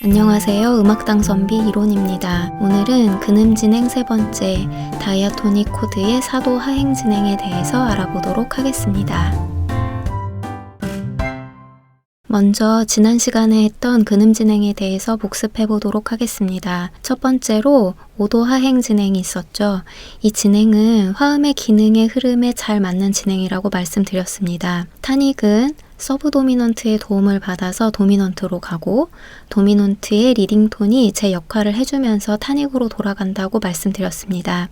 안녕하세요. 음악당 선비 이론입니다. 오늘은 근음진행 세 번째 다이아토닉 코드의 사도 하행 진행에 대해서 알아보도록 하겠습니다. 먼저 지난 시간에 했던 근음진행에 대해서 복습해 보도록 하겠습니다. 첫 번째로 5도 하행 진행이 있었죠. 이 진행은 화음의 기능의 흐름에 잘 맞는 진행이라고 말씀드렸습니다. 타닉은 서브 도미넌트의 도움을 받아서 도미넌트로 가고 도미넌트의 리딩톤이 제 역할을 해주면서 타닉으로 돌아간다고 말씀드렸습니다.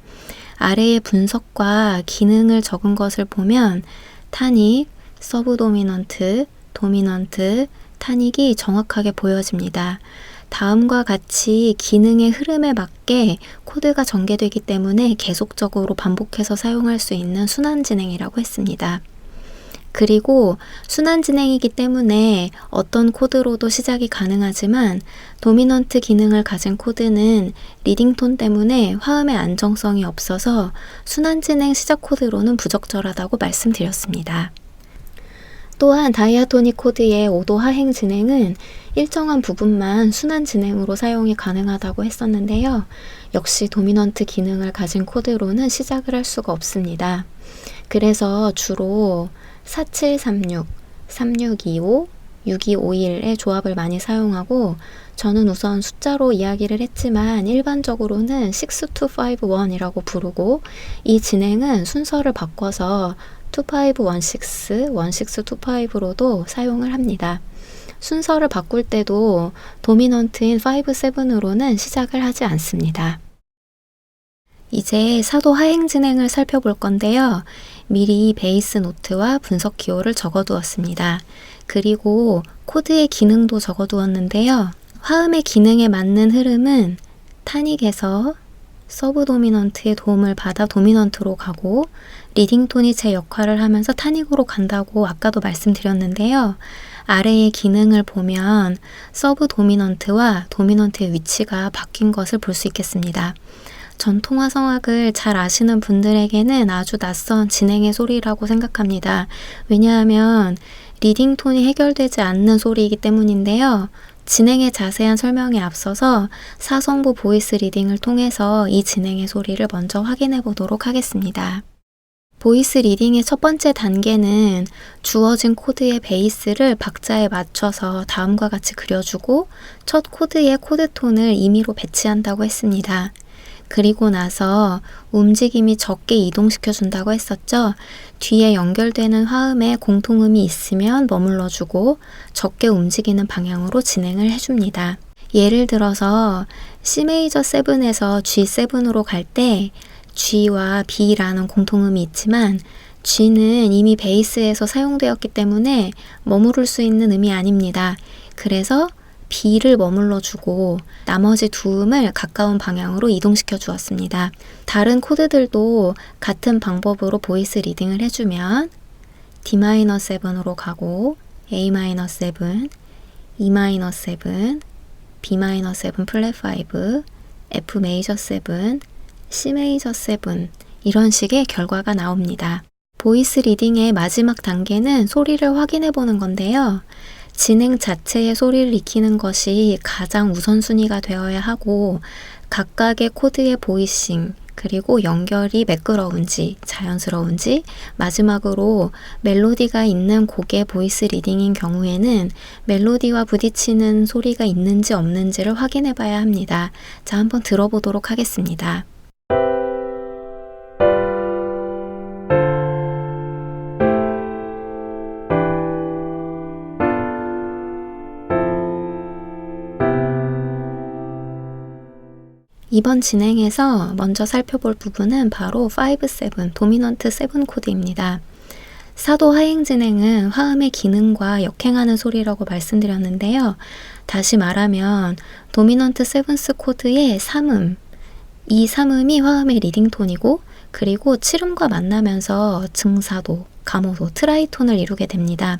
아래의 분석과 기능을 적은 것을 보면 타닉, 서브 도미넌트, 도미넌트, 타닉이 정확하게 보여집니다. 다음과 같이 기능의 흐름에 맞게 코드가 전개되기 때문에 계속적으로 반복해서 사용할 수 있는 순환 진행이라고 했습니다. 그리고 순환 진행이기 때문에 어떤 코드로도 시작이 가능하지만 도미넌트 기능을 가진 코드는 리딩톤 때문에 화음의 안정성이 없어서 순환 진행 시작 코드로는 부적절하다고 말씀드렸습니다. 또한 다이아토닉 코드의 5도 하행 진행은 일정한 부분만 순환 진행으로 사용이 가능하다고 했었는데요. 역시 도미넌트 기능을 가진 코드로는 시작을 할 수가 없습니다. 그래서 주로 4736, 3625, 6251의 조합을 많이 사용하고 저는 우선 숫자로 이야기를 했지만 일반적으로는 62551이라고 부르고 이 진행은 순서를 바꿔서 2516, 1625로도 사용을 합니다. 순서를 바꿀 때도 도미넌트인 5-7으로는 시작을 하지 않습니다. 이제 사도 하행 진행을 살펴볼 건데요. 미리 베이스 노트와 분석 기호를 적어두었습니다. 그리고 코드의 기능도 적어두었는데요. 화음의 기능에 맞는 흐름은 타닉에서 서브 도미넌트의 도움을 받아 도미넌트로 가고 리딩톤이 제 역할을 하면서 타닉으로 간다고 아까도 말씀드렸는데요. 아래의 기능을 보면 서브 도미넌트와 도미넌트의 위치가 바뀐 것을 볼 수 있겠습니다. 전통 화성학을 잘 아시는 분들에게는 아주 낯선 진행의 소리라고 생각합니다. 왜냐하면 리딩톤이 해결되지 않는 소리이기 때문인데요. 진행의 자세한 설명에 앞서서 사성부 보이스 리딩을 통해서 이 진행의 소리를 먼저 확인해 보도록 하겠습니다. 보이스 리딩의 첫 번째 단계는 주어진 코드의 베이스를 박자에 맞춰서 다음과 같이 그려주고 첫 코드의 코드톤을 임의로 배치한다고 했습니다. 그리고 나서 움직임이 적게 이동시켜준다고 했었죠. 뒤에 연결되는 화음에 공통음이 있으면 머물러주고 적게 움직이는 방향으로 진행을 해줍니다. 예를 들어서 C 메이저 7에서 G7으로 갈 때 G와 B라는 공통음이 있지만 G는 이미 베이스에서 사용되었기 때문에 머무를 수 있는 음이 아닙니다. 그래서 B를 머물러 주고 나머지 두 음을 가까운 방향으로 이동시켜 주었습니다. 다른 코드들도 같은 방법으로 보이스 리딩을 해주면 D-7으로 가고 A-7, E-7, B-7 플랫 5, F 메이저 7, C 메이저 7 이런 식의 결과가 나옵니다. 보이스 리딩의 마지막 단계는 소리를 확인해 보는 건데요. 진행 자체의 소리를 익히는 것이 가장 우선순위가 되어야 하고 각각의 코드의 보이싱 그리고 연결이 매끄러운지 자연스러운지 마지막으로 멜로디가 있는 곡의 보이스 리딩인 경우에는 멜로디와 부딪히는 소리가 있는지 없는지를 확인해 봐야 합니다. 자, 한번 들어보도록 하겠습니다. 이번 진행에서 먼저 살펴볼 부분은 바로 5-7, 도미넌트 7 코드입니다. 사도 하행 진행은 화음의 기능과 역행하는 소리라고 말씀드렸는데요. 다시 말하면 도미넌트 7스 코드의 3음, 이 3음이 화음의 리딩톤이고 그리고 7음과 만나면서 증사도, 가모도, 트라이톤을 이루게 됩니다.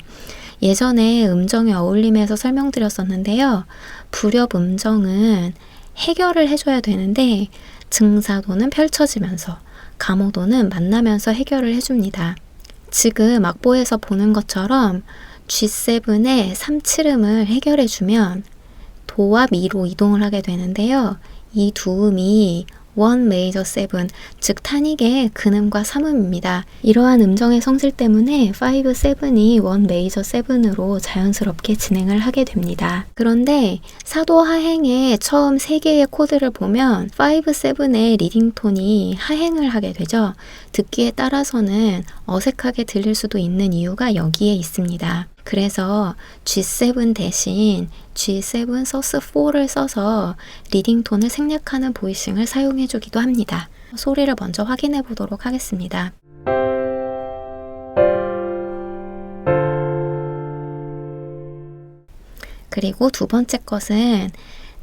예전에 음정의 어울림에서 설명드렸었는데요. 불협 음정은 해결을 해줘야 되는데 증사도는 펼쳐지면서 가모도는 만나면서 해결을 해줍니다. 지금 악보에서 보는 것처럼 G7의 3, 7음을 해결해주면 도와 미로 이동을 하게 되는데요. 이 두 음이 원 메이저 세븐, 즉 탄익의 근음과 삼음입니다. 이러한 음정의 성질 때문에 5, 7이 원 메이저 세븐으로 자연스럽게 진행을 하게 됩니다. 그런데 사도 하행의 처음 3개의 코드를 보면 5, 7의 리딩톤이 하행을 하게 되죠. 듣기에 따라서는 어색하게 들릴 수도 있는 이유가 여기에 있습니다. 그래서 G7 대신 G7 sus4를 써서 리딩톤을 생략하는 보이싱을 사용해 주기도 합니다. 소리를 먼저 확인해 보도록 하겠습니다. 그리고 두 번째 것은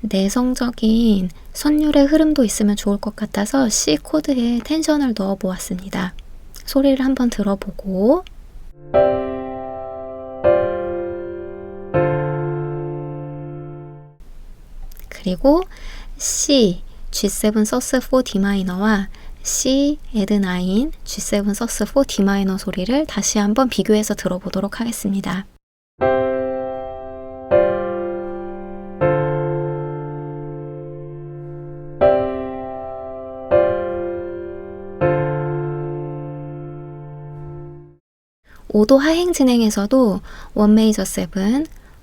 내성적인 선율의 흐름도 있으면 좋을 것 같아서 C 코드에 텐션을 넣어 보았습니다. 소리를 한번 들어보고 그리고 C, G7 sus4 D 마이너와 C, add9, G7 sus4 D 마이너 소리를 다시 한번 비교해서 들어보도록 하겠습니다. 오도 하행 진행에서도 1 메이저 7,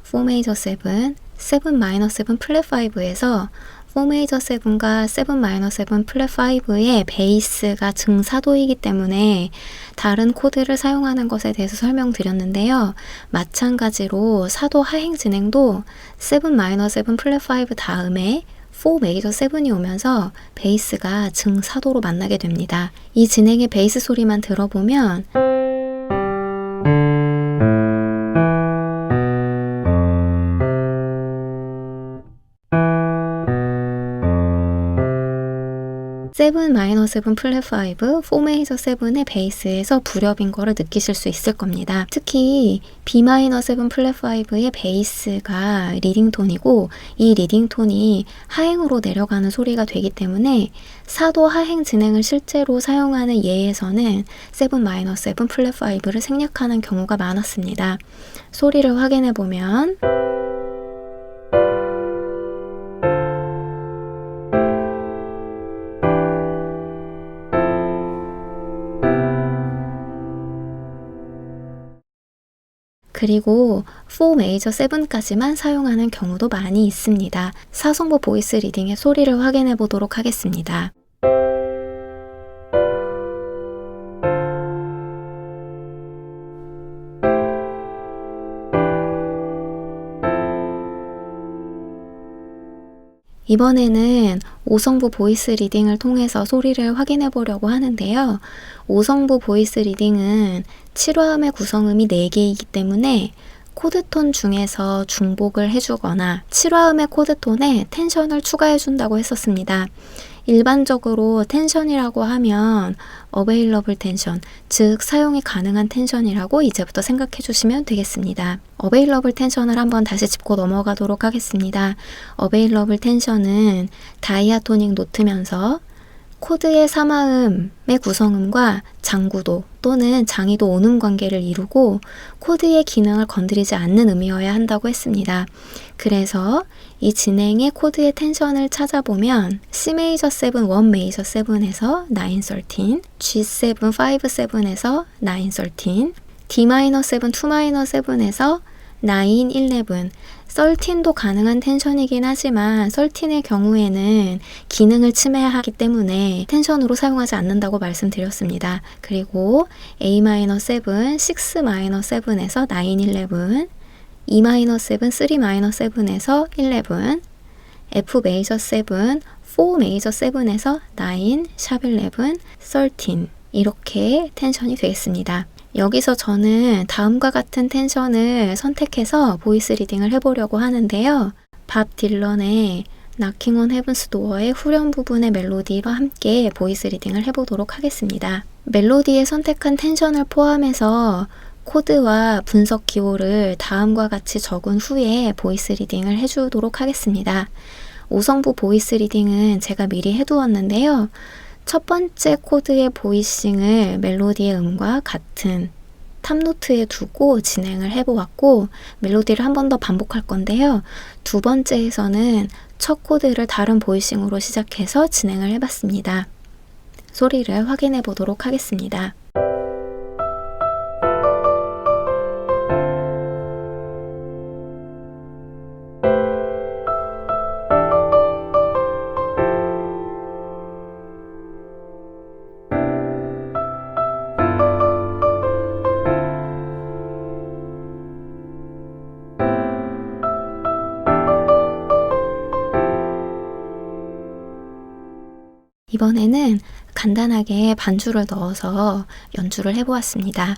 4 메이저 7, 7 마이너 7 플랫 5에서 4 메이저 7과 7 마이너 7 플랫 5의 베이스가 증사도이기 때문에 다른 코드를 사용하는 것에 대해서 설명드렸는데요. 마찬가지로 사도 하행 진행도 7 마이너 7 플랫 5 다음에 4 메이저 7이 오면서 베이스가 증사도로 만나게 됩니다. 이 진행의 베이스 소리만 들어보면 세븐 마이너 7 플랫 5, 4 메이저 7의 베이스에서 불협인 거를 느끼실 수 있을 겁니다. 특히 B 마이너 7 플랫 5의 베이스가 리딩톤이고 이 리딩톤이 하행으로 내려가는 소리가 되기 때문에 사도 하행 진행을 실제로 사용하는 예에서는 7 마이너 7 플랫 5를 생략하는 경우가 많았습니다. 소리를 확인해 보면 그리고 4 메이저 7까지만 사용하는 경우도 많이 있습니다. 사성부 보이스 리딩의 소리를 확인해 보도록 하겠습니다. 이번에는 5성부 보이스 리딩을 통해서 소리를 확인해 보려고 하는데요. 5성부 보이스 리딩은 7화음의 구성음이 4개이기 때문에 코드톤 중에서 중복을 해주거나 7화음의 코드톤에 텐션을 추가해 준다고 했었습니다. 일반적으로 텐션이라고 하면 available 텐션, 즉 사용이 가능한 텐션이라고 이제부터 생각해 주시면 되겠습니다. available 텐션을 한번 다시 짚고 넘어가도록 하겠습니다. available 텐션은 다이아토닉 노트면서 코드의 3화음의 구성음과 장구도 또는 장이도 오는 관계를 이루고 코드의 기능을 건드리지 않는 음이어야 한다고 했습니다. 그래서 이 진행의 코드의 텐션을 찾아보면 C 메이저 7, 1 메이저 7에서 9, 13, G7, 5, 7에서 9, 13, D 마이너 7, 2 마이너 7에서 9, 11, 13도 가능한 텐션이긴 하지만 13의 경우에는 기능을 침해하기 때문에 텐션으로 사용하지 않는다고 말씀드렸습니다. 그리고 A-7, 6-7에서 9, 11, E-7, 3-7에서 11, F 메이저 7, 4 메이저 7에서 9, 샵 11, 13 이렇게 텐션이 되겠습니다. 여기서 저는 다음과 같은 텐션을 선택해서 보이스 리딩을 해보려고 하는데요. 밥 딜런의 Knocking on Heaven's Door의 후렴 부분의 멜로디와 함께 보이스 리딩을 해보도록 하겠습니다. 멜로디에 선택한 텐션을 포함해서 코드와 분석 기호를 다음과 같이 적은 후에 보이스 리딩을 해주도록 하겠습니다. 5성부 보이스 리딩은 제가 미리 해두었는데요. 첫 번째 코드의 보이싱을 멜로디의 음과 같은 탑노트에 두고 진행을 해보았고 멜로디를 한 번 더 반복할 건데요. 두 번째에서는 첫 코드를 다른 보이싱으로 시작해서 진행을 해봤습니다. 소리를 확인해 보도록 하겠습니다. 이번에는 간단하게 반주를 넣어서 연주를 해보았습니다.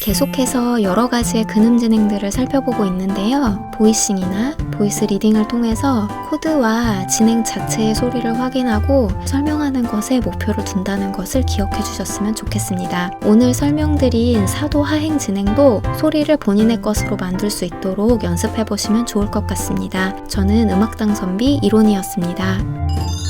계속해서 여러 가지의 근음 진행들을 살펴보고 있는데요. 보이싱이나 보이스 리딩을 통해서 코드와 진행 자체의 소리를 확인하고 설명하는 것에 목표를 둔다는 것을 기억해 주셨으면 좋겠습니다. 오늘 설명드린 사도 하행 진행도 소리를 본인의 것으로 만들 수 있도록 연습해 보시면 좋을 것 같습니다. 저는 음악당 선비 이론이었습니다.